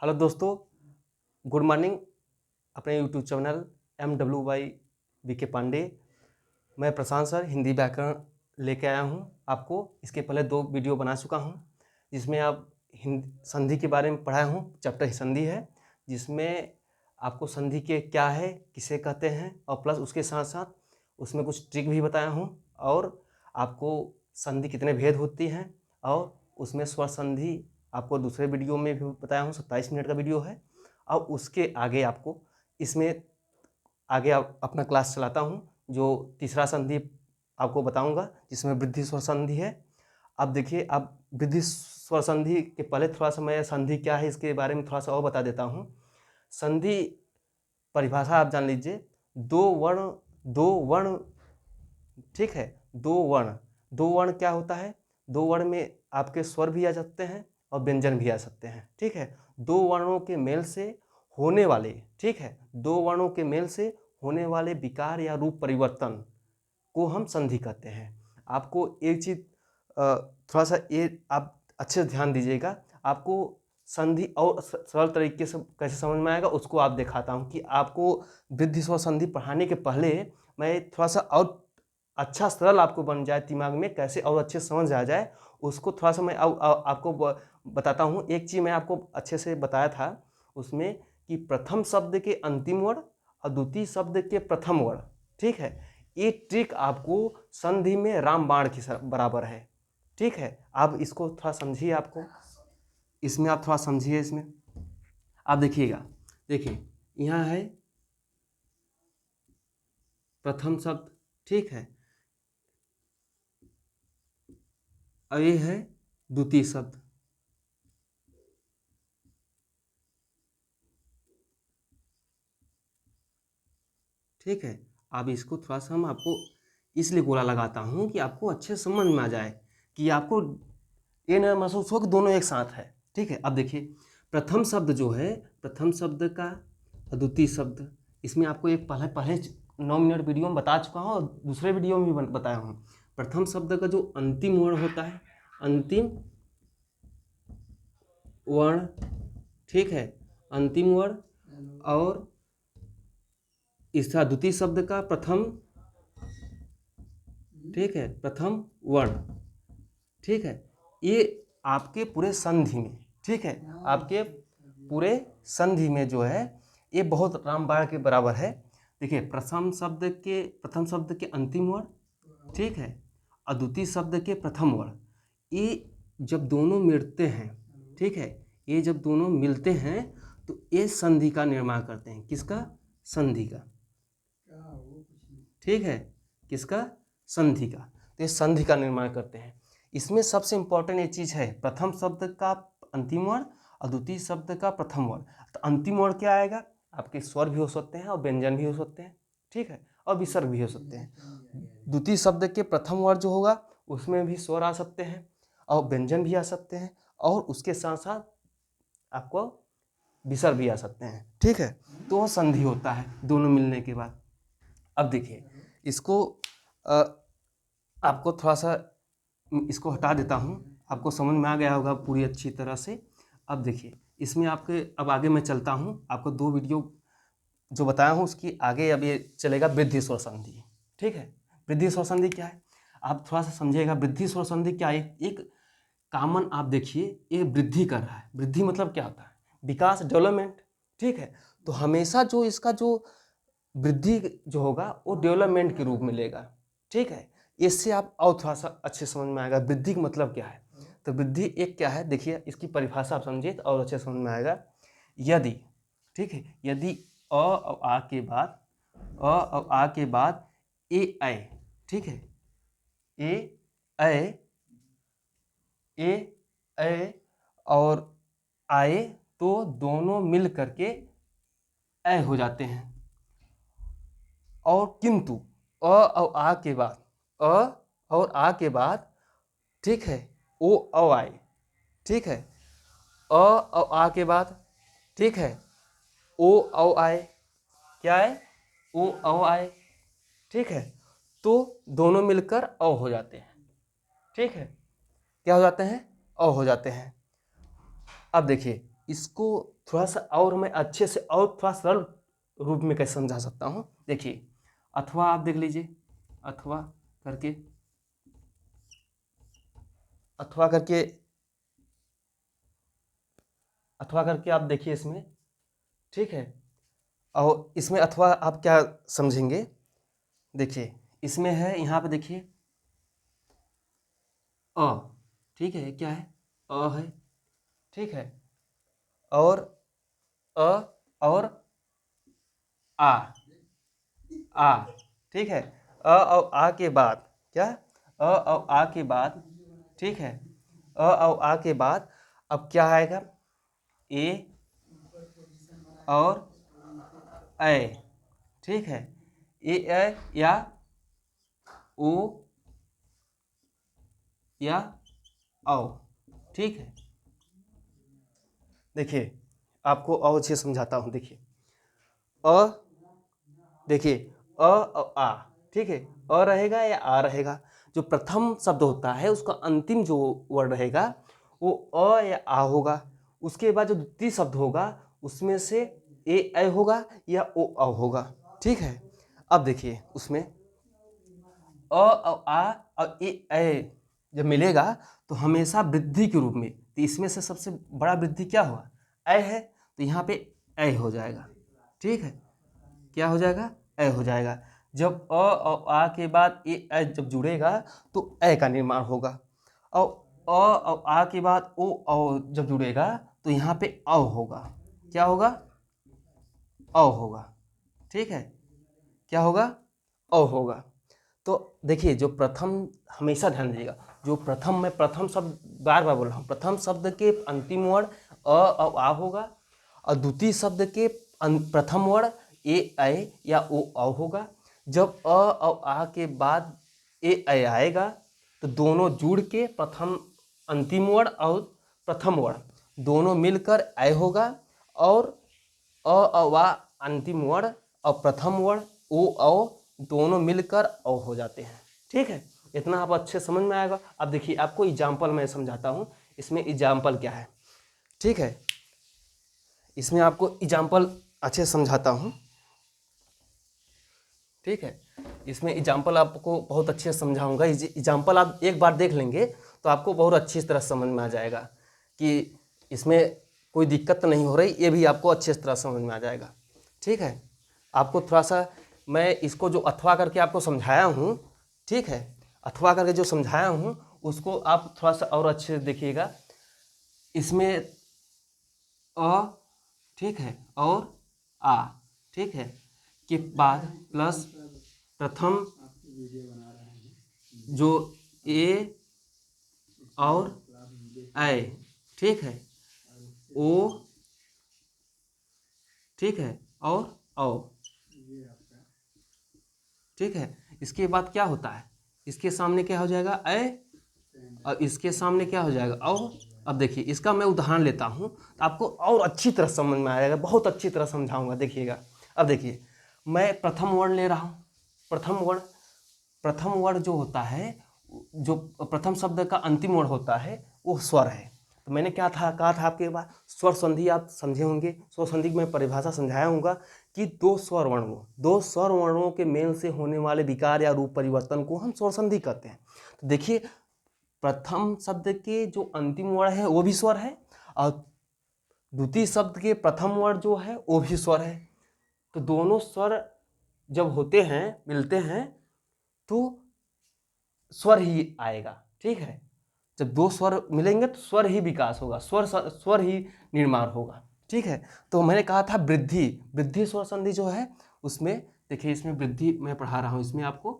Hello दोस्तों, good morning. अपने YouTube channel MWY Pandey, मैं प्रशांत सर हिंदी व्याकरण लेके आया हूँ आपको। इसके पहले 2 वीडियो बना चुका हूँ जिसमें आप संधि के बारे में पढ़ाया हूँ। चैप्टर संधि है जिसमें आपको संधि के क्या है, किसे कहते हैं, और प्लस उसके साथ साथ उसमें कुछ ट्रिक भी बताया हूँ और आपको संधि कितने भेद होती हैं, और उसमें स्वर संधि आपको दूसरे वीडियो में भी बताया हूँ। 27 मिनट का वीडियो है। और उसके आगे आपको इसमें आगे अपना क्लास चलाता हूँ जो तीसरा संधि आपको बताऊंगा जिसमें वृद्धि स्वर संधि है। अब देखिए, अब वृद्धि स्वर संधि के पहले थोड़ा सा मैं संधि क्या है इसके बारे में थोड़ा सा और बता देता हूँ। संधि परिभाषा आप जान लीजिए, दो वर्ण, ठीक है। दो वर्ण क्या होता है? 2 वर्ण में आपके स्वर भी आ सकते हैं और व्यंजन भी आ सकते हैं, ठीक है। 2 वर्णों के मेल से होने वाले, ठीक है, 2 वर्णों के मेल से होने वाले विकार या रूप परिवर्तन को हम संधि कहते हैं। आपको एक चीज थोड़ा सा ये आप अच्छे से ध्यान दीजिएगा। आपको संधि और सरल तरीके से कैसे समझ में आएगा उसको आप दिखाता हूँ कि आपको वृद्धि स्वर संधि पढ़ाने के पहले मैं थोड़ा सा और अच्छा सरल आपको बन जाए दिमाग में, कैसे और अच्छे समझ आ जाए उसको थोड़ा सा मैं आपको बताता हूँ। एक चीज़ मैं आपको अच्छे से बताया था उसमें कि प्रथम शब्द के अंतिम वर्ण और द्वितीय शब्द के प्रथम वर्ण, ठीक है। ये ट्रिक आपको संधि में रामबाण की बराबर है, ठीक है। आप इसको थोड़ा समझिए, आपको इसमें आप थोड़ा समझिए। इसमें आप देखिएगा, देखिए यहाँ है प्रथम शब्द, ठीक है, और ये है द्वितीय शब्द, ठीक है। अब इसको थोड़ा सा हम आपको इसलिए गोला लगाता हूँ कि आपको अच्छे समझ में आ जाए कि आपको ये न महसूस हो कि दोनों एक साथ है, ठीक है। अब देखिए प्रथम शब्द जो है, प्रथम शब्द का द्वितीय शब्द, इसमें आपको एक पहले 9 मिनट वीडियो में बता चुका हूँ और दूसरे वीडियो में भी बताया हूँ। प्रथम शब्द का जो अंतिम वर्ण होता है, अंतिम वर्ण, ठीक है, अंतिम वर्ण, और इसका द्वितीय शब्द का प्रथम, ठीक है, प्रथम वर्ण, ठीक है। ये आपके पूरे संधि में, ठीक है, आपके पूरे संधि में जो है ये बहुत रामबाण के बराबर है। देखिए प्रथम शब्द के अंतिम वर्ण, ठीक है, और द्वितीय शब्द के प्रथम वर्ण, ये जब दोनों मिलते हैं, ठीक है, ये जब दोनों मिलते हैं तो ये संधि का निर्माण करते हैं। किसका? संधि का, ठीक है, किसका? संधि का। तो ये संधि का निर्माण करते हैं। इसमें सबसे इंपॉर्टेंट ये चीज है, प्रथम शब्द का अंतिम वर्ण और द्वितीय शब्द का प्रथम वर्ण। तो अंतिम वर्ण क्या आएगा? आपके स्वर भी हो सकते हैं और व्यंजन भी हो सकते हैं, ठीक है, और विसर्ग भी हो सकते हैं। द्वितीय शब्द के प्रथम वर्ण जो होगा उसमें भी स्वर आ सकते हैं और व्यंजन भी आ सकते हैं, और उसके साथ साथ आपको विसर्ग भी आ सकते हैं, ठीक है। तो वो संधि होता है दोनों मिलने के बाद। अब देखिए इसको आपको थोड़ा सा इसको हटा देता हूँ, आपको समझ में आ गया होगा पूरी अच्छी तरह से। अब देखिए इसमें आपके, अब आगे मैं चलता हूँ, आपको 2 वीडियो जो बताया हूँ उसकी आगे अब ये चलेगा वृद्धि स्वर संधि, ठीक है। वृद्धि स्वर संधि क्या है आप थोड़ा सा समझिएगा। वृद्धि स्वर संधि क्या है? एक कॉमन, आप देखिए ये वृद्धि कर रहा है। वृद्धि मतलब क्या होता है? विकास, डेवलपमेंट, ठीक है। तो हमेशा जो इसका जो वृद्धि जो होगा वो डेवलपमेंट के रूप में लेगा, ठीक है। इससे आप और थोड़ा सा अच्छे समझ में आएगा वृद्धि का मतलब क्या है। तो वृद्धि एक क्या है, देखिए इसकी परिभाषा आप समझिए तो और अच्छे समझ में आएगा। यदि, ठीक है, यदि अ और आ के बाद, अ और आ के बाद ए ऐ, ठीक है, ए ऐ, ए ऐ और आए तो दोनों मिल करके ऐ हो जाते हैं। और किंतु अ और आ के बाद, अ और आ के बाद, ठीक है, ओ औ आए, ठीक है, अ और आ के बाद, ठीक है, ओ औ आए, क्या है? ओ औ आए, ठीक है। तो दोनों मिलकर औ हो जाते हैं, ठीक है। क्या हो जाते हैं? औ हो जाते हैं। अब देखिए इसको थोड़ा सा और मैं अच्छे से और थोड़ा सरल रूप में कैसे समझा सकता हूँ। देखिए अथवा आप देख लीजिए, अथवा करके, अथवा करके, अथवा करके आप देखिए इसमें, ठीक है। और इसमें अथवा आप क्या समझेंगे, देखिए इसमें है, यहाँ पे देखिए अ, ठीक है, क्या है, अ है, ठीक है, और अ और आ, आ, ठीक है। अ और आ के बाद क्या, अ और आ के बाद, ठीक है, अ और आ के बाद अब क्या आएगा, ए और ए, ठीक है, ए या ओ या औ, ठीक है। देखिए आपको और अच्छे समझाता हूँ। देखिए अ, देखिए अ और आ, ठीक है, अ रहेगा या आ रहेगा, जो प्रथम शब्द होता है उसका अंतिम जो वर्ड रहेगा वो अ या आ होगा। उसके बाद जो द्वितीय शब्द होगा उसमें से ए होगा या ओ औ होगा, ठीक है। अब देखिए उसमें अ और आ और ए जब मिलेगा तो हमेशा वृद्धि के रूप में, तो इसमें से सबसे बड़ा वृद्धि क्या हुआ, ए है, तो यहाँ पे ए हो जाएगा, ठीक है, क्या हो जाएगा, ए हो जाएगा। जब अ और आ के बाद ए जब जुड़ेगा तो ए का निर्माण होगा, और अ और आ के बाद ओ औ जब जुड़ेगा तो यहाँ पे औ होगा, क्या होगा, औ होगा, ठीक है, क्या होगा, औ होगा। तो देखिए जो प्रथम, हमेशा ध्यान दीजिएगा, जो प्रथम, मैं प्रथम शब्द बार बार बोल रहा हूँ, प्रथम शब्द के अंतिम वर्ण अ और आ होगा, और द्वितीय शब्द के प्रथम वर्ण ए या ओ औ होगा। जब अ और आ के बाद ए आएगा तो दोनों जुड़ के प्रथम, अंतिम वर्ण और प्रथम वर्ण दोनों मिलकर ए होगा, और अ आ अंतिम वर्ण और प्रथम वर्ण ओ औ दोनों मिलकर औ हो जाते हैं, ठीक है। इतना आप अच्छे समझ में आएगा। अब देखिए आपको एग्जाम्पल मैं समझाता हूँ, इसमें एग्जाम्पल क्या है, ठीक है, इसमें आपको एग्जाम्पल अच्छे समझाता हूँ, ठीक है। इसमें एग्जाम्पल आपको बहुत अच्छे से समझाऊंगा। एग्जाम्पल आप एक बार देख लेंगे तो आपको बहुत अच्छी तरह समझ में आ जाएगा कि इसमें कोई दिक्कत नहीं हो रही, ये भी आपको अच्छी तरह समझ में आ जाएगा, ठीक है। आपको थोड़ा सा मैं इसको जो अथवा करके आपको समझाया हूँ, ठीक है, अथवा करके जो समझाया हूँ उसको आप थोड़ा सा और अच्छे से देखिएगा। इसमें अ, ठीक है, और आ, ठीक है, के बाद प्लस प्रथम जो ए और ए, ठीक है, ओ, ठीक है, और औ, ठीक है। इसके बाद क्या होता है, इसके सामने क्या हो जाएगा, ए, और इसके सामने क्या हो जाएगा, औ। अब देखिए इसका मैं उदाहरण लेता हूँ तो आपको और अच्छी तरह समझ में आएगा, बहुत अच्छी तरह समझाऊंगा, देखिएगा। अब देखिए मैं प्रथम वर्ण ले रहा हूँ, प्रथम वर्ण, प्रथम वर्ण जो होता है, जो प्रथम शब्द का अंतिम वर्ण होता है वो स्वर है। तो मैंने क्या था कहा था आपके पास, स्वर संधि आप समझे होंगे, स्वर संधि की मैं परिभाषा समझाया हूँगा कि दो स्वर वर्णों के मेल से होने वाले विकार या रूप परिवर्तन को हम स्वर संधि कहते हैं। तो देखिए प्रथम शब्द के जो अंतिम वर्ण है वो भी स्वर है, और द्वितीय शब्द के प्रथम वर्ण जो है वो भी स्वर है। तो दोनों स्वर जब होते हैं, मिलते हैं, तो स्वर ही आएगा, ठीक है। जब दो स्वर मिलेंगे तो स्वर ही विकास होगा, स्वर ही निर्माण होगा, ठीक है। तो मैंने कहा था वृद्धि, वृद्धि स्वर संधि जो है उसमें देखिए, इसमें वृद्धि मैं पढ़ा रहा हूँ इसमें आपको,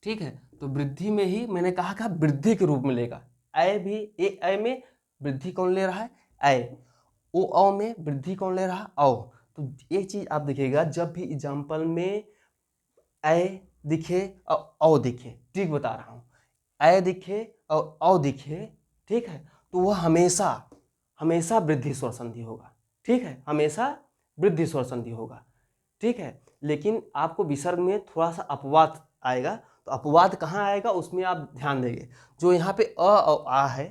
ठीक है। तो वृद्धि में ही मैंने कहा था वृद्धि के रूप में लेगा, ए भी, ए में वृद्धि कौन ले रहा है, ए, ओ में वृद्धि कौन ले रहा है, औ। तो एक चीज आप देखिएगा, जब भी एग्जाम्पल में ए दिखे और औ दिखे, ठीक बता रहा हूँ, ए दिखे और औ दिखे, ठीक है, तो वह हमेशा हमेशा वृद्धि स्वर संधि होगा, ठीक है, हमेशा वृद्धि स्वर संधि होगा, ठीक है। लेकिन आपको विसर्ग में थोड़ा सा अपवाद आएगा, तो अपवाद कहाँ आएगा उसमें आप ध्यान देंगे, जो यहाँ पे अ और आ है,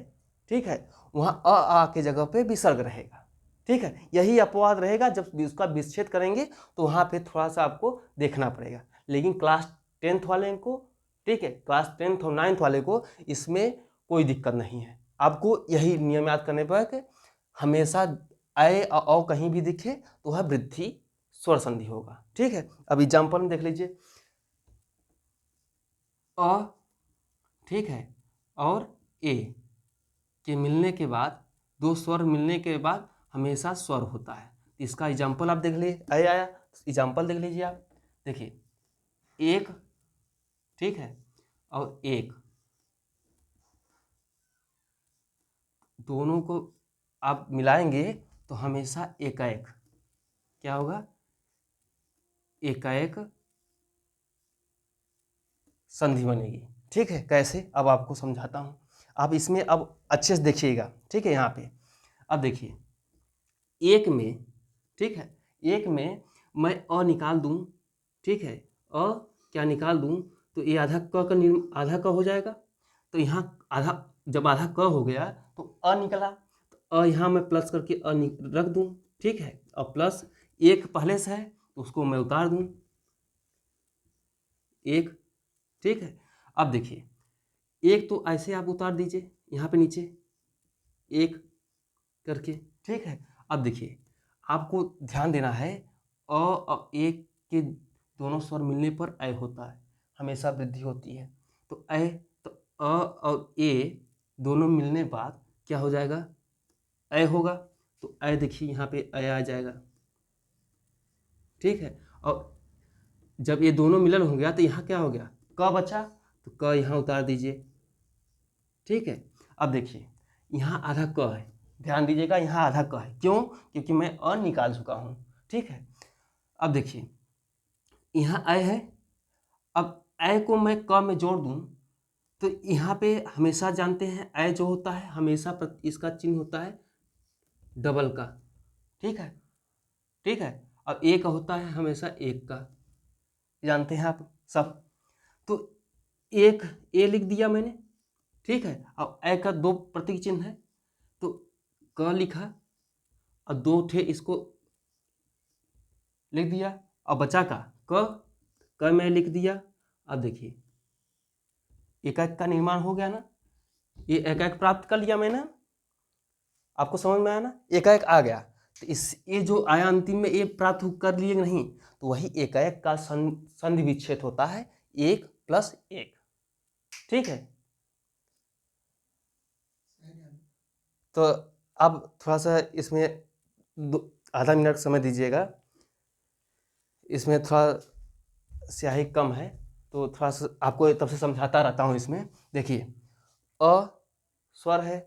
ठीक है, वहाँ अ आ के जगह पे विसर्ग रहेगा। ठीक है, यही अपवाद रहेगा, जब उसका विच्छेद करेंगे तो वहाँ पे थोड़ा सा आपको देखना पड़ेगा। लेकिन क्लास 10th वाले को, ठीक है, क्लास 10th और 9th वाले को इसमें कोई दिक्कत नहीं है। आपको यही नियम याद करने पर कि हमेशा अय और अ कहीं भी दिखे तो वह वृद्धि स्वर संधि होगा। ठीक है, अब एग्जाम्पल में देख लीजिए, अ, ठीक है, और ए के मिलने के बाद, दो स्वर मिलने के बाद हमेशा स्वर होता है। इसका एग्जाम्पल आप देख लीजिए, अय आया, एग्जाम्पल देख लीजिए आप, देखिए एक, ठीक है, और एक, दोनों को आप मिलाएंगे तो हमेशा एकाएक क्या होगा, एकाएक संधि बनेगी। ठीक है, कैसे, अब आपको समझाता हूँ। आप इसमें अब अच्छे से देखिएगा। ठीक है, यहाँ पे अब देखिए, एक में, ठीक है, एक में मैं अ निकाल दूं, ठीक है, अ क्या निकाल दूं तो ये आधा क का आधा क हो जाएगा। तो यहाँ आधा, जब आधा क हो गया तो अ निकला, तो अ यहाँ मैं प्लस करके रख दूं। ठीक है, और प्लस एक पहले से है तो उसको मैं उतार दूं, एक। ठीक है, अब देखिए, एक तो ऐसे आप उतार दीजिए यहाँ पे नीचे एक करके। ठीक है, अब देखिए, आपको ध्यान देना है, अ और ए के दोनों स्वर मिलने पर ऐ होता है, हमेशा वृद्धि होती है। तो ऐ, तो अ और ए दोनों मिलने बाद क्या हो जाएगा, ऐ होगा। तो ऐ देखिए यहाँ पे ऐ आ जाएगा। ठीक है, और जब ये दोनों मिलन हो गया तो यहाँ क्या हो गया, क बचा, तो क यहाँ उतार दीजिए। ठीक है, अब देखिए यहाँ आधा क है, ध्यान दीजिएगा, यहाँ आधा क है, क्यों, क्योंकि मैं अ निकाल चुका हूँ। ठीक है, अब देखिए यहाँ ऐ है, अब ऐ को मैं क में जोड़ दूँ तो यहाँ पे हमेशा जानते हैं ऐ जो होता है हमेशा इसका चिन्ह होता है डबल का। ठीक है, ठीक है, अब ए का होता है हमेशा एक का, जानते हैं आप सब। तो एक ए लिख दिया मैंने। ठीक है, अब ऐ का दो प्रतीक चिन्ह है तो क लिखा और दो ठे इसको लिख दिया, और बचा का क मैं लिख दिया। अब देखिए एकाक का निर्माण हो गया ना, ये एकाक प्राप्त कर लिया मैंने, आपको समझ में आया ना, एकाक आ गया। तो इस ये जो आया अंतिम में ये प्राप्त कर लिए नहीं, तो वही एकाक का संधि विच्छेद होता है, एक प्लस एक। ठीक है, तो अब थोड़ा सा इसमें आधा मिनट समय दीजिएगा, इसमें थोड़ा स्याही कम है तो थोड़ा सा आपको तब से समझाता रहता हूँ। इसमें देखिए, अ स्वर है,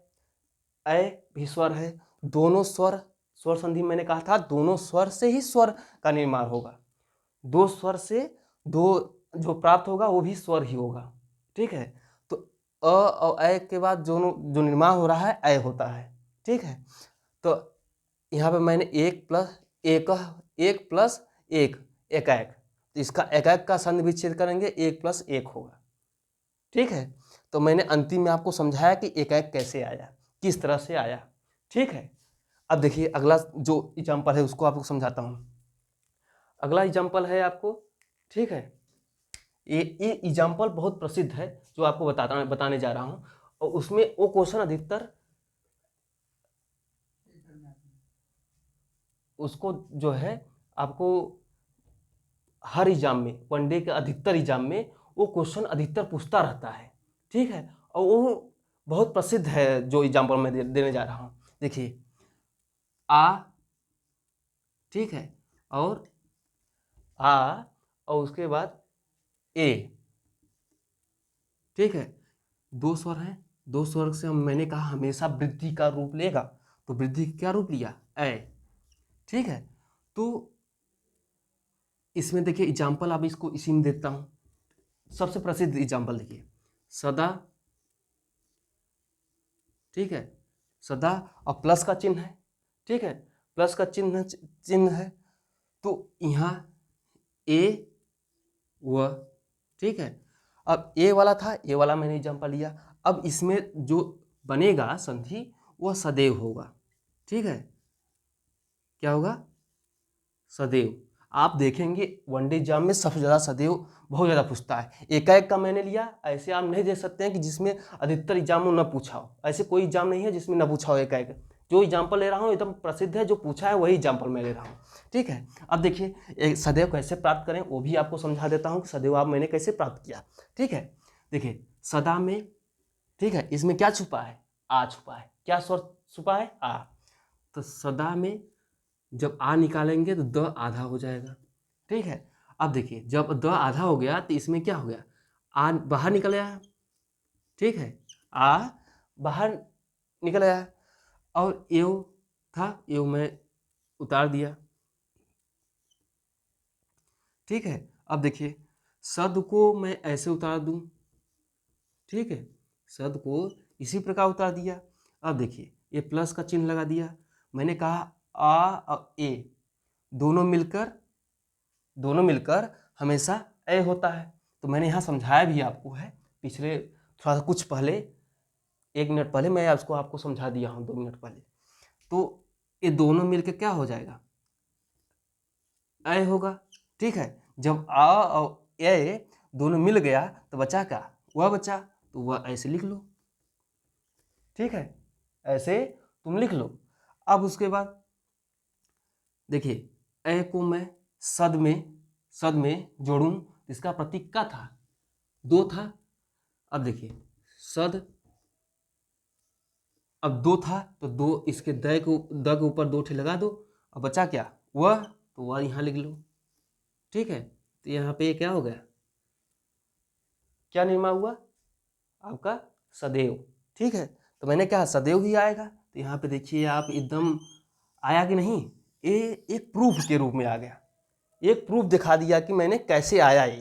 ऐ भी स्वर है, दोनों स्वर, स्वर संधि मैंने कहा था दोनों स्वर से ही स्वर का निर्माण होगा, दो स्वर से दो जो प्राप्त होगा वो भी स्वर ही होगा। ठीक है, तो अ और ऐ के बाद जो निर्माण हो रहा है ऐ होता है। ठीक है, तो यहाँ पे मैंने एक प्लस एक एकाक, तो इसका एकाक का संधि विच्छेद करेंगे, एक प्लस एक होगा। ठीक है, तो मैंने अंतिम में आपको समझाया कि एकाक कैसे आया, किस तरह से आया। ठीक है, अब देखिए अगला जो एग्जाम्पल है उसको आपको समझाता हूँ। अगला एग्जाम्पल है आपको, ठीक है, ये एग्जाम्पल बहुत प्रसिद्ध है जो आपको बताने जा रहा हूँ, और उसमें वो क्वेश्चन अधिकतर उसको जो है आपको हर एग्जाम में, वनडे के अधिकतर एग्जाम में वो क्वेश्चन अधिकतर पूछता रहता है। ठीक है, और वो बहुत प्रसिद्ध है जो एग्जाम्पल मैं देने जा रहा हूँ। देखिए आ, ठीक है, और आ, और उसके बाद ए। ठीक है, दो स्वर हैं, दो स्वर से मैंने कहा हमेशा वृद्धि का रूप लेगा, तो वृद्धि क्या रूप लिया, ऐ। ठीक है, तो इसमें देखिए एग्जाम्पल अब इसको इसी में देता हूँ। सबसे प्रसिद्ध एग्जाम्पल देखिए, सदा, ठीक है, सदा और प्लस का चिन्ह है। ठीक है, प्लस का चिन्ह है, तो यहाँ ए व, ठीक है, अब ए वाला था, ए वाला मैंने एग्जाम्पल लिया। अब इसमें जो बनेगा संधि वह सदैव होगा। ठीक है, क्या होगा? सदैव। आप देखेंगे वनडे एग्जाम में सबसे ज़्यादा सदैव बहुत ज़्यादा पूछता है। एकाएक का मैंने लिया, ऐसे आप नहीं दे सकते हैं कि जिसमें अधिकतर एग्जाम में न पूछा हो। ऐसे कोई एग्जाम नहीं है जिसमें न पूछा हो एकाएक। जो एग्जाम्पल ले रहा हूँ एकदम प्रसिद्ध है, जो पूछा है वही एग्जाम्पल मैं ले रहा हूँ। ठीक है, अब देखिए सदैव कैसे प्राप्त करें वो भी आपको समझा देता हूँ कि सदैव आप मैंने कैसे प्राप्त किया। ठीक है, देखिए सदा में, ठीक है, इसमें क्या छुपा है? आ छुपा है। क्या स्वर छुपा है? आ। तो सदा में जब आ निकालेंगे तो द आधा हो जाएगा। ठीक है, अब देखिए जब द आधा हो गया तो इसमें क्या हो गया? आ बाहर निकल आया। ठीक है, आ बाहर निकल आया और एव था, एव मैं उतार दिया। ठीक है, अब देखिए सद को मैं ऐसे उतार दूं। ठीक है, सद को इसी प्रकार उतार दिया। अब देखिए ये प्लस का चिन्ह लगा दिया। मैंने कहा आ और ए दोनों मिलकर हमेशा ए होता है। तो मैंने यहाँ समझाया भी आपको है, पिछले थोड़ा सा कुछ पहले 1 मिनट पहले मैं आपको समझा दिया हूँ, 2 मिनट पहले। तो ये दोनों मिलकर क्या हो जाएगा? ए होगा। ठीक है, जब आ और ए दोनों मिल गया तो बचा क्या? वह बचा, तो वह ऐसे लिख लो। ठीक है, ऐसे तुम लिख लो। अब उसके बाद देखिए ए को मैं सद में जोड़ूं तो इसका प्रतीक क्या था? 2 था। अब देखिए सद, अब 2 था तो 2 इसके द के ऊपर 2 ठे लगा दो। अब बचा क्या? वह, तो वह यहाँ लिख लो। ठीक है, तो यहाँ पे क्या हो गया? क्या निर्माण हुआ? आपका सदैव। ठीक है, तो मैंने कहा सदैव ही आएगा। तो यहाँ पे देखिए आप एकदम आया कि नहीं? ये एक प्रूफ के रूप में आ गया। एक प्रूफ दिखा दिया कि मैंने कैसे आया। ये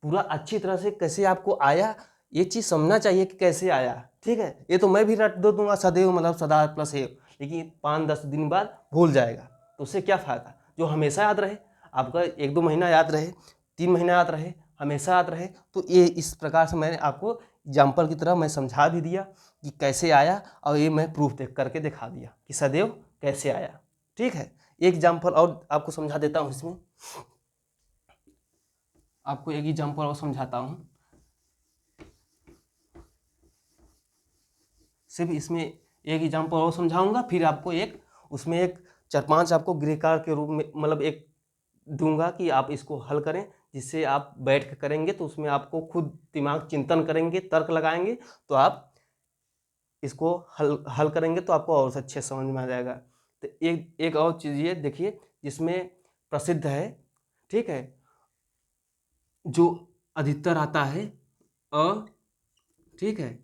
पूरा अच्छी तरह से कैसे आपको आया ये चीज़ समझना चाहिए कि कैसे आया। ठीक है, ये तो मैं भी रट दो दूंगा सदैव मतलब सदा प्लस एव, लेकिन 5-10 दिन बाद भूल जाएगा। तो उससे क्या फ़ायदा? जो हमेशा याद रहे, आपका 1-2 महीना याद रहे, 3 महीना याद रहे, हमेशा याद रहे। तो ये इस प्रकार से मैंने आपको एग्जाम्पल की तरह मैं समझा भी दिया कि कैसे आया, और ये मैं प्रूफ देख करके दिखा दिया कि सदैव कैसे आया। ठीक है, एक एग्जाम्पल और आपको समझा देता हूँ। इसमें आपको एक एग्जाम्पल और समझाता हूँ। सिर्फ इसमें एक एग्जाम्पल और समझाऊंगा, फिर आपको एक उसमें एक 4-5 आपको गृहकार के रूप में मतलब एक दूंगा कि आप इसको हल करें, जिससे आप बैठ के करेंगे तो उसमें आपको खुद दिमाग चिंतन करेंगे, तर्क लगाएंगे, तो आप इसको हल करेंगे तो आपको और अच्छे समझ में आ जाएगा। तो एक और चीज़ ये देखिए जिसमें प्रसिद्ध है। ठीक है, जो अधिकतर आता है अ, ठीक है,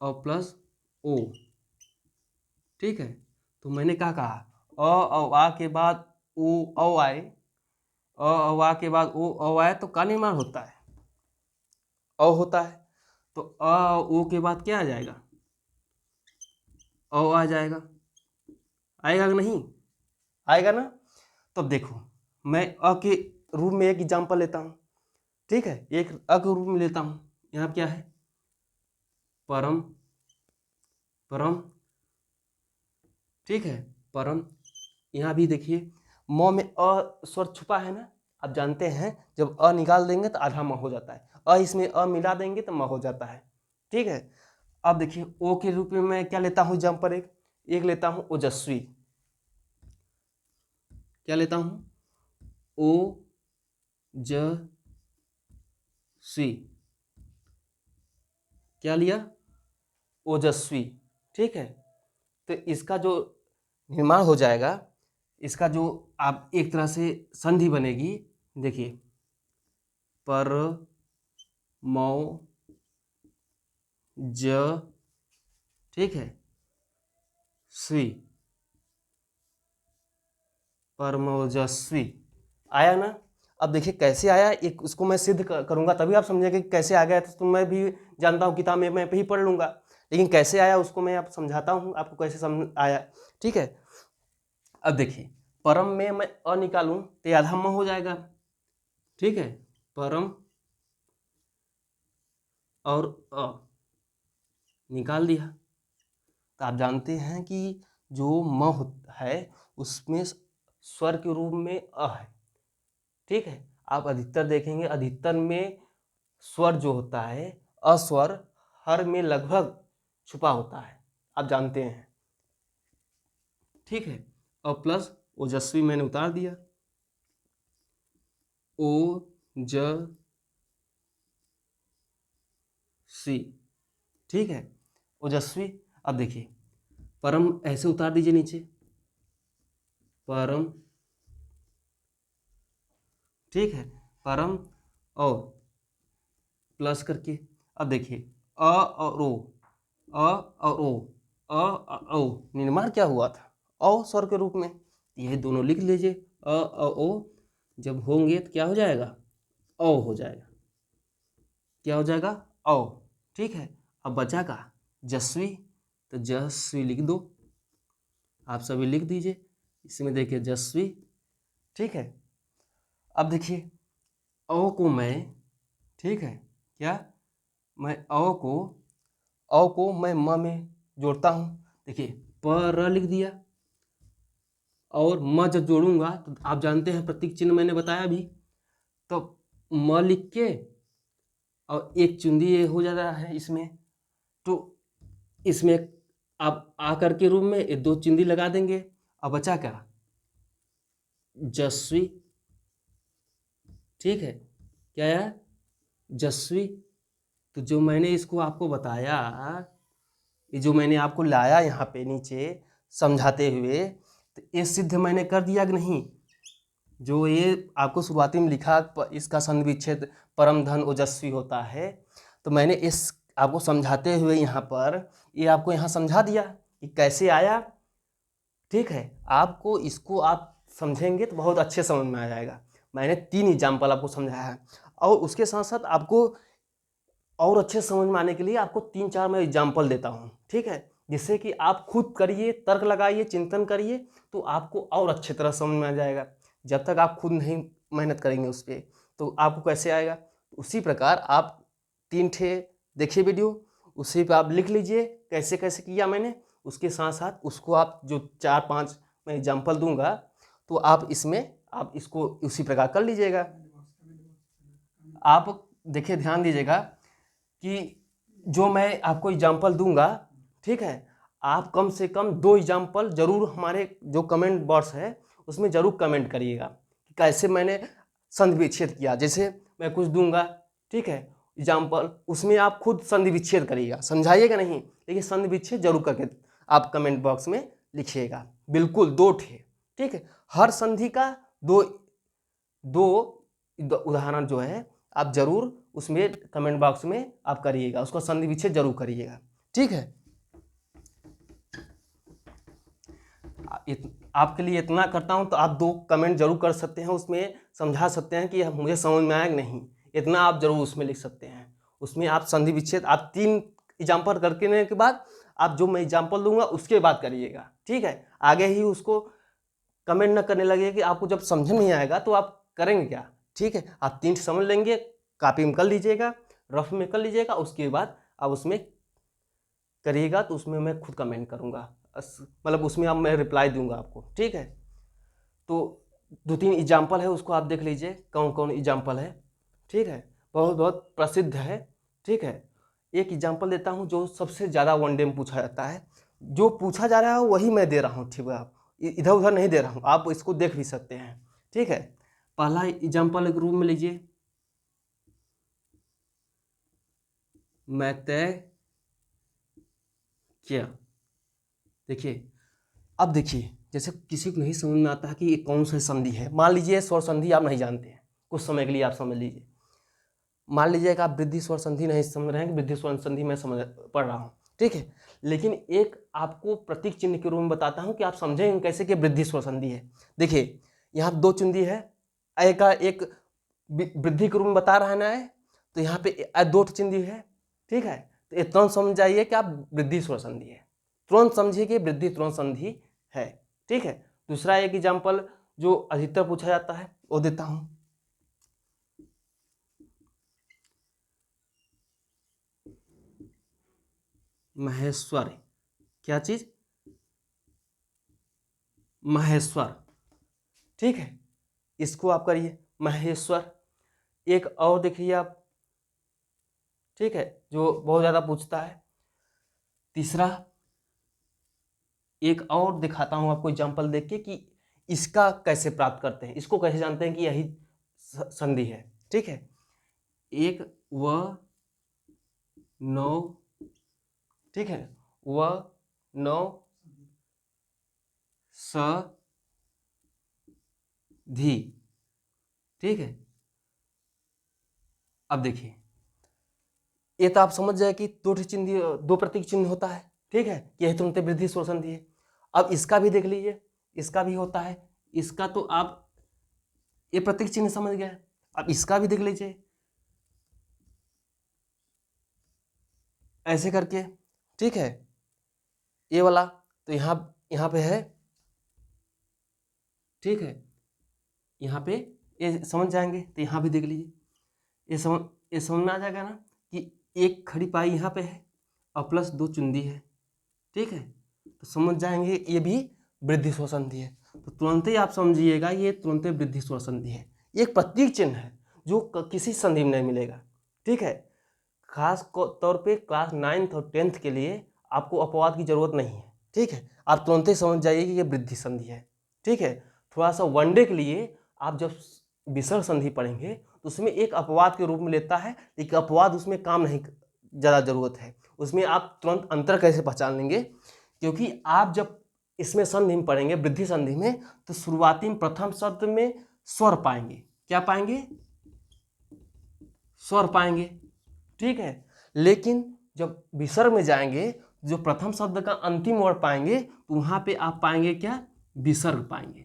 और प्लस ओ। ठीक है, तो मैंने क्या कहा? अ और आ के बाद ओ औ आए, अ और आ के बाद ओ औ आए तो का निर्माण होता है? अ होता है। तो अ और ओ के बाद क्या आ जाएगा? अ आ जाएगा। आएगा कि नहीं? आएगा ना? तब देखो मैं अ के रूप में एक एग्जाम्पल लेता हूँ। ठीक है, एक अ के रूप में लेता हूँ। यहाँ क्या है? परम, परम। ठीक है, परम। यहाँ भी देखिए म में अ स्वर छुपा है ना। आप जानते हैं जब अ निकाल देंगे तो आधा म हो जाता है, इसमें अ मिला देंगे तो म हो जाता है। ठीक है, अब देखिए ओ के रूप में मैं क्या लेता हूँ एग्जाम्पल? एक लेता हूँ ओजस्वी। क्या लेता हूँ? ओ ज सी। क्या लिया? ओजस्वी। ठीक है, तो इसका जो निर्माण हो जाएगा, इसका जो आप एक तरह से संधि बनेगी। देखिए पर मौ ज, ठीक है, स्वी, परमोजस्वी। आया ना? अब देखिए कैसे आया, एक उसको मैं सिद्ध करूंगा तभी आप समझेंगे कि कैसे आ गया। तो मैं भी जानता हूँ किताब में मैं भी पढ़ लूंगा, लेकिन कैसे आया उसको मैं आप समझाता हूँ आपको कैसे समझ आया। ठीक है, अब देखिए परम में मैं अ निकालूं तो आधा म हो जाएगा। ठीक है, परम और अ निकाल दिया तो आप जानते हैं कि जो म है उसमें स्वर के रूप में अ है। ठीक है, आप अधिकतर देखेंगे, अधिकतर में स्वर जो होता है अस्वर हर में लगभग छुपा होता है, आप जानते हैं। ठीक है, और प्लस ओजस्वी मैंने उतार दिया, ओ ज सी। ठीक है, ओजस्वी। अब देखिए परम ऐसे उतार दीजिए नीचे, परम। ठीक है, परम और प्लस करके। अब देखिए अ और ओ, अ और ओ, अ और ओ, निर्माण क्या हुआ था औ स्वर के रूप में। ये दोनों लिख लीजिए, अ और ओ जब होंगे तो क्या हो जाएगा, औ हो जाएगा। क्या हो जाएगा, औ। ठीक है, अब बचा का जस्वी, तो जस्वी लिख दो, आप सभी लिख दीजिए। इसमें देखिए जस्वी। ठीक है, अब देखिए औ को मैं, ठीक है, क्या मैं औ को मैं म में जोड़ता हूँ। देखिए पर लिख दिया, और म जब जोड़ूंगा तो आप जानते हैं प्रतीक चिन्ह मैंने बताया भी, तो म लिख के और एक चुंदी ये हो जा रहा है इसमें, तो इसमें आप आकर के रूप में ये दो चिंदी लगा देंगे। अब बचा क्या, जस्वी। ठीक है, क्या है, जस्वी। तो जो मैंने इसको आपको बताया, ये जो मैंने आपको लाया यहाँ पे नीचे समझाते हुए, तो ये सिद्ध मैंने कर दिया कि नहीं। जो ये आपको शुरुआती में लिखा इसका संधि विच्छेद परम धन ओजस्वी होता है, तो मैंने इस आपको समझाते हुए यहाँ पर ये आपको यहाँ समझा दिया कि कैसे आया। ठीक है, आपको इसको आप समझेंगे तो बहुत अच्छे समझ में आ जाएगा। मैंने 3 एग्जाम्पल आपको समझाया है, और उसके साथ साथ आपको और अच्छे समझ में आने के लिए आपको 3-4 मैं एग्जाम्पल देता हूँ। ठीक है, जिससे कि आप खुद करिए, तर्क लगाइए, चिंतन करिए, तो आपको और अच्छी तरह समझ में आ जाएगा। जब तक आप खुद नहीं मेहनत करेंगे उस पर, तो आपको कैसे आएगा। उसी प्रकार आप 3 ठे देखिए वीडियो, उसी पे आप लिख लीजिए कैसे कैसे किया मैंने। उसके साथ साथ उसको आप जो 4-5 मैं एग्जाम्पल दूंगा, तो आप इसमें आप इसको उसी प्रकार कर लीजिएगा। आप देखिए ध्यान दीजिएगा कि जो मैं आपको एग्जाम्पल दूंगा, ठीक है, आप कम से कम 2 एग्जाम्पल जरूर हमारे जो कमेंट बॉक्स है उसमें जरूर कमेंट करिएगा कि कैसे मैंने संधि विच्छेद किया। जैसे मैं कुछ दूंगा, ठीक है, एग्जाम्पल, उसमें आप खुद संधि विच्छेद करिएगा, समझाइएगा नहीं, लेकिन संधि विच्छेद जरूर करके आप कमेंट बॉक्स में लिखिएगा। बिल्कुल 2 ठे। ठीक है, हर संधि का 2 उदाहरण जो है आप जरूर उसमें कमेंट बॉक्स में आप करिएगा, उसका संधि विच्छेद जरूर करिएगा। ठीक है, आपके लिए इतना करता हूं, तो आप 2 कमेंट जरूर कर सकते हैं, उसमें समझा सकते हैं कि मुझे समझ में आया कि नहीं, इतना आप जरूर उसमें लिख सकते हैं। उसमें आप संधि विच्छेद आप 3 एग्जाम्पल करने के बाद आप जो मैं एग्जाम्पल दूंगा उसके बाद करिएगा। ठीक है, आगे ही उसको कमेंट न करने लगे कि आपको जब समझ नहीं आएगा तो आप करेंगे क्या। ठीक है, आप 3 समझ लेंगे, कॉपी में कर लीजिएगा, रफ में कर लीजिएगा, उसके बाद आप उसमें करिएगा, तो उसमें मैं खुद कमेंट करूँगा, मतलब उसमें अब मैं रिप्लाई दूंगा आपको। ठीक है, तो 2-3 एग्जाम्पल है, उसको आप देख लीजिए कौन कौन एग्जाम्पल है। ठीक है, बहुत बहुत प्रसिद्ध है। ठीक है, एक एग्जाम्पल देता हूँ जो सबसे ज़्यादा वनडे में पूछा जाता है, जो पूछा जा रहा है वही मैं दे रहा हूँ। ठीक है, आप इधर उधर नहीं दे रहा हूँ, आप इसको देख भी सकते हैं। ठीक है, पहला एग्जाम्पल एक रूम में लीजिए, मैं तय किया। देखिए, अब देखिए जैसे किसी को नहीं समझ में आता कि ये कौन सा संधि है, मान लीजिए स्वर संधि आप नहीं जानते हैं, कुछ समय के लिए आप समझ लीजिए। मान लीजिए कि आप वृद्धि स्वर संधि नहीं समझ रहे हैं, वृद्धि स्वर संधि मैं समझ पढ़ रहा हूँ। ठीक है, लेकिन एक आपको प्रतीक चिन्ह के रूप में बताता हूँ कि आप समझेंगे कैसे कि वृद्धि स्वर संधि है। देखिए यहाँ 2 चिंदी है, ए का एक वृद्धि के रूप में बता रहा है ना है, तो यहाँ पे 2 चिंदी है। ठीक है, तो ये तुरंत समझ जाइए कि आप वृद्धि स्वर संधि है, तुरंत समझिए कि वृद्धि तुरंत संधि है। ठीक है, दूसरा एक एग्जाम्पल जो अधिकतर पूछा जाता है वो देता हूँ, महेश्वर। क्या चीज? महेश्वर। ठीक है, इसको आप करिए महेश्वर। एक और देखिए आप, ठीक है, जो बहुत ज्यादा पूछता है, तीसरा एक और दिखाता हूं आपको एग्जांपल देख के कि इसका कैसे प्राप्त करते हैं, इसको कैसे जानते हैं कि यही संधि है। ठीक है, एक व नौ, ठीक है, व नौ स धी। ठीक है, अब देखिए, ये तो आप समझ जाए कि दो चिन्ह, दो प्रतीक चिन्ह होता है। ठीक है, यही तुरंत वृद्धि स्वर संधि है। अब इसका भी देख लीजिए, इसका भी होता है। इसका तो आप ये प्रतीक चिन्ह समझ गए, अब इसका भी देख लीजिए ऐसे करके। ठीक है, ये वाला तो यहाँ पे है। ठीक है, यहाँ पे ये समझ जाएंगे तो यहाँ भी देख लीजिए, ये समझ में आ जाएगा ना कि एक खड़ी पाई यहाँ पे है और प्लस दो चुंदी है। ठीक है, तो समझ जाएंगे ये भी वृद्धि स्वर संधि है। तो तुरंत ही आप समझिएगा ये तुरंत वृद्धि स्वर संधि है। एक प्रतीक चिन्ह है जो किसी संधि में नहीं मिलेगा। ठीक है, खास तौर पे क्लास 9th और 10th के लिए आपको अपवाद की जरूरत नहीं है। ठीक है, आप तुरंत ही समझ जाइए कि ये वृद्धि संधि है। ठीक है, थोड़ा सा वनडे के लिए आप जब विसर्ग संधि पढ़ेंगे तो उसमें एक अपवाद के रूप में लेता है, लेकिन अपवाद उसमें काम नहीं ज़्यादा जरूरत है। उसमें आप तुरंत अंतर कैसे पहचान लेंगे, क्योंकि आप जब इसमें संधि में पढ़ेंगे वृद्धि संधि में, तो शुरुआती में प्रथम शब्द में स्वर पाएंगे। क्या पाएंगे? स्वर पाएंगे। ठीक है, लेकिन जब विसर्ग में जाएंगे, जो प्रथम शब्द का अंतिम वर्ड पाएंगे, तो वहां पे आप पाएंगे क्या? विसर्ग पाएंगे।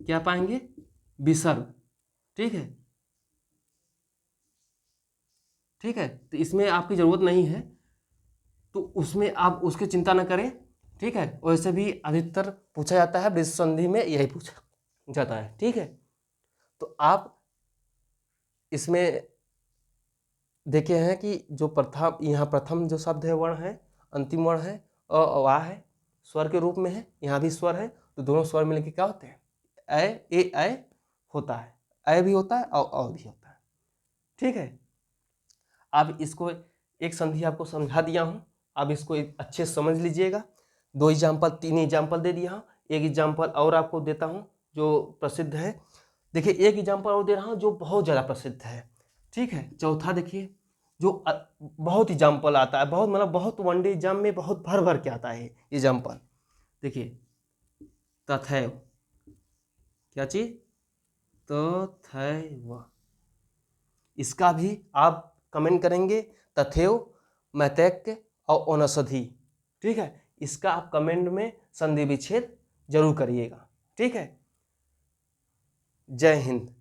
क्या पाएंगे? विसर्ग। ठीक है, ठीक है, तो इसमें आपकी जरूरत नहीं है, तो उसमें आप उसकी चिंता न करें। ठीक है, वैसे भी अधिकतर पूछा जाता है वृद्धि संधि में, यही पूछा जाता है। ठीक है, तो आप इसमें देखे हैं कि जो प्रथम, यहाँ प्रथम जो शब्द है वर्ण है, अंतिम वर्ण है, अ है, स्वर के रूप में है, यहाँ भी स्वर है, तो दोनों स्वर मिलकर क्या होते हैं? ऐ होता है, ऐ भी होता है और भी होता है। ठीक है, अब इसको एक संधि आपको समझा दिया हूँ, अब इसको अच्छे से समझ लीजिएगा। 2 एग्जाम्पल 3 एग्जाम्पल दे दिया हूँ, एक एग्जाम्पल और आपको देता हूँ जो प्रसिद्ध है। देखिए, एक एग्जाम्पल और दे रहा हूँ जो बहुत ज़्यादा प्रसिद्ध है। ठीक है, चौथा देखिए, जो बहुत एग्जाम्पल आता है, बहुत मतलब बहुत वनडे एग्जाम में बहुत भर भर के आता है एग्जाम्पल। देखिए, तथैव। क्या चीज? तथैव। इसका भी आप कमेंट करेंगे, तथैव, मैतैक्य और औनषधि। ठीक है, इसका आप कमेंट में संधि विच्छेद जरूर करिएगा। ठीक है, जय हिंद।